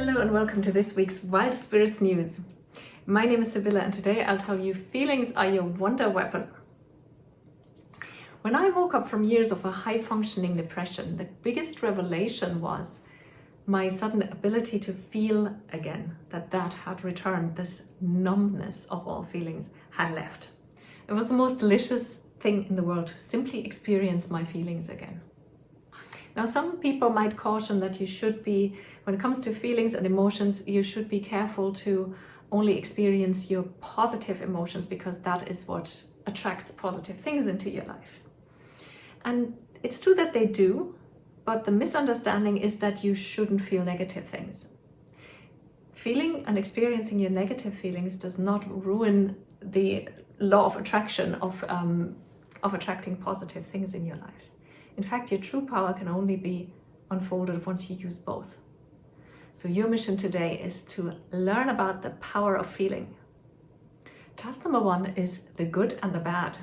Hello and welcome to this week's Wild Spirits News. My name is Sibylla and today I'll tell you feelings are your wonder weapon. When I woke up from years of a high-functioning depression, the biggest revelation was my sudden ability to feel again, that had returned. This numbness of all feelings had left. It was the most delicious thing in the world to simply experience my feelings again. Now, some people might caution that you should be, when it comes to feelings and emotions, you should be careful to only experience your positive emotions because that is what attracts positive things into your life. And it's true that they do, but the misunderstanding is that you shouldn't feel negative things. Feeling and experiencing your negative feelings does not ruin the law of attraction of attracting positive things in your life. In fact, your true power can only be unfolded once you use both. So your mission today is to learn about the power of feeling. Task number 1 is the good and the bad.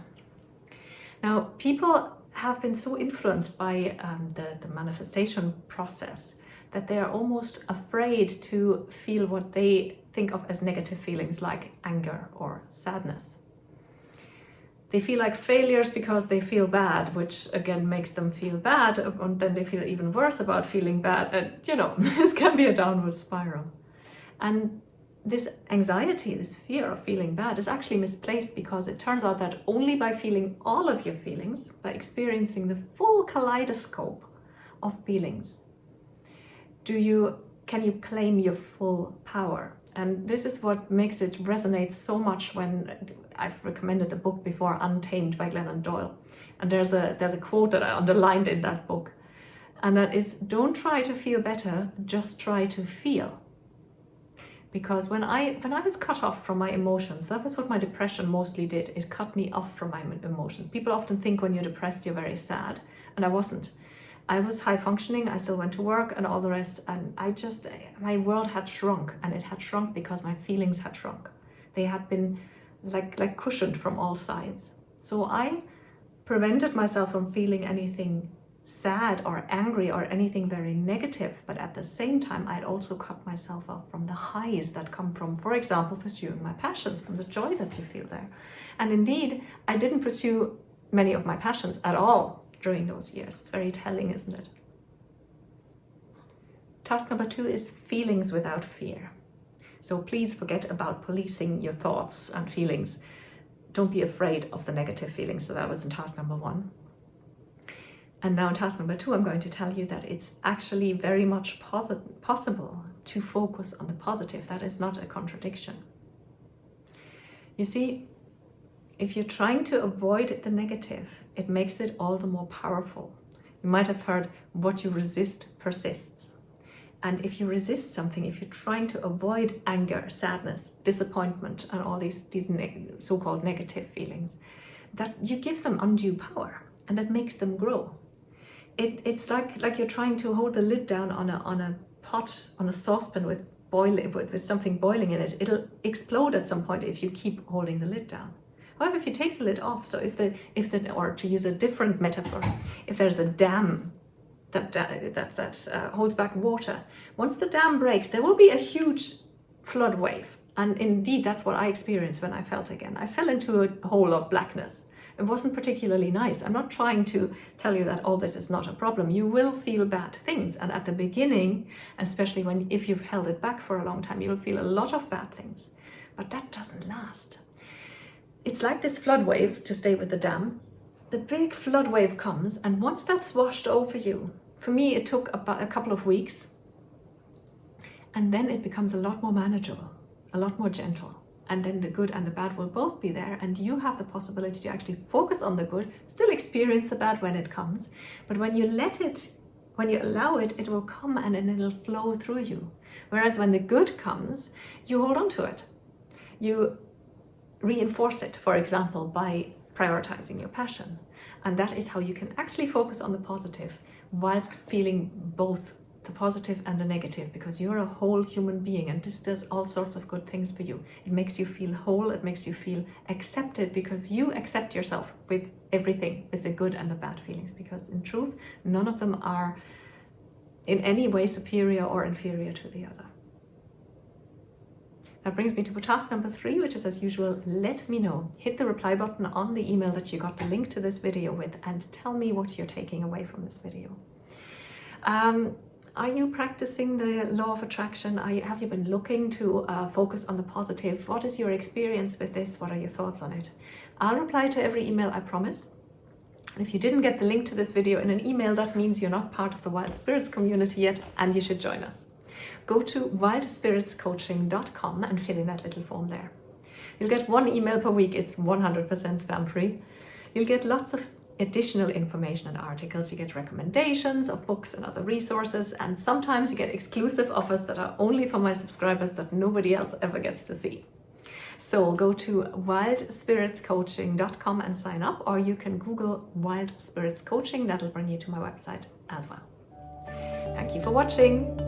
Now, people have been so influenced by the manifestation process that they are almost afraid to feel what they think of as negative feelings like anger or sadness. They feel like failures because they feel bad, which again makes them feel bad, and then they feel even worse about feeling bad. This can be a downward spiral. And this anxiety, this fear of feeling bad is actually misplaced because it turns out that only by feeling all of your feelings, by experiencing the full kaleidoscope of feelings, can you claim your full power. And this is what makes it resonate so much when I've recommended the book before, Untamed by Glennon Doyle. And there's a quote that I underlined in that book. And that is, don't try to feel better, just try to feel. Because when I was cut off from my emotions, that was what my depression mostly did. It cut me off from my emotions. People often think when you're depressed, you're very sad. And I wasn't. I was high functioning, I still went to work and all the rest, and my world had shrunk, and it had shrunk because my feelings had shrunk. They had been like cushioned from all sides. So I prevented myself from feeling anything sad or angry or anything very negative, but at the same time I'd also cut myself off from the highs that come from, for example, pursuing my passions, from the joy that you feel there. And indeed, I didn't pursue many of my passions at all during those years. It's very telling, isn't it? Task number 2 is feelings without fear. So please forget about policing your thoughts and feelings. Don't be afraid of the negative feelings. So that was in task number 1. And now in task number 2, I'm going to tell you that it's actually very much possible to focus on the positive. That is not a contradiction. You see, if you're trying to avoid the negative, it makes it all the more powerful. You might have heard, what you resist persists. And if you resist something, if you're trying to avoid anger, sadness, disappointment, and all these so-called negative feelings, that you give them undue power, and that makes them grow. It's like you're trying to hold the lid down on a pot, on a saucepan with something boiling in it. It'll explode at some point if you keep holding the lid down. However, if you take the lid off, so or to use a different metaphor, if there's a dam that holds back water, once the dam breaks, there will be a huge flood wave. And indeed, that's what I experienced when I felt again. I fell into a hole of blackness. It wasn't particularly nice. I'm not trying to tell you that all this is not a problem. You will feel bad things. And at the beginning, especially if you've held it back for a long time, you'll feel a lot of bad things. But that doesn't last. It's like this flood wave, to stay with the dam. The big flood wave comes, and once that's washed over you, for me it took about a couple of weeks, and then it becomes a lot more manageable, a lot more gentle. And then the good and the bad will both be there, and you have the possibility to actually focus on the good, still experience the bad when it comes, but when you allow it, it will come and then it'll flow through you. Whereas when the good comes, you hold on to it. You reinforce it, for example, by prioritizing your passion. And that is how you can actually focus on the positive whilst feeling both the positive and the negative, because you're a whole human being and this does all sorts of good things for you. It makes you feel whole, it makes you feel accepted because you accept yourself with everything, with the good and the bad feelings, because in truth, none of them are in any way superior or inferior to the other. That brings me to task number 3, which is, as usual, let me know. Hit the reply button on the email that you got the link to this video with and tell me what you're taking away from this video. Are you practicing the law of attraction? Have you been looking to focus on the positive? What is your experience with this? What are your thoughts on it? I'll reply to every email, I promise. And if you didn't get the link to this video in an email, that means you're not part of the Wild Spirits community yet, and you should join us. Go to wildspiritscoaching.com and fill in that little form there. You'll get 1 email per week. It's 100% spam free. You'll get lots of additional information and articles. You get recommendations of books and other resources, and sometimes you get exclusive offers that are only for my subscribers that nobody else ever gets to see. So go to wildspiritscoaching.com and sign up, or you can Google Wild Spirits Coaching. That'll bring you to my website as well. Thank you for watching.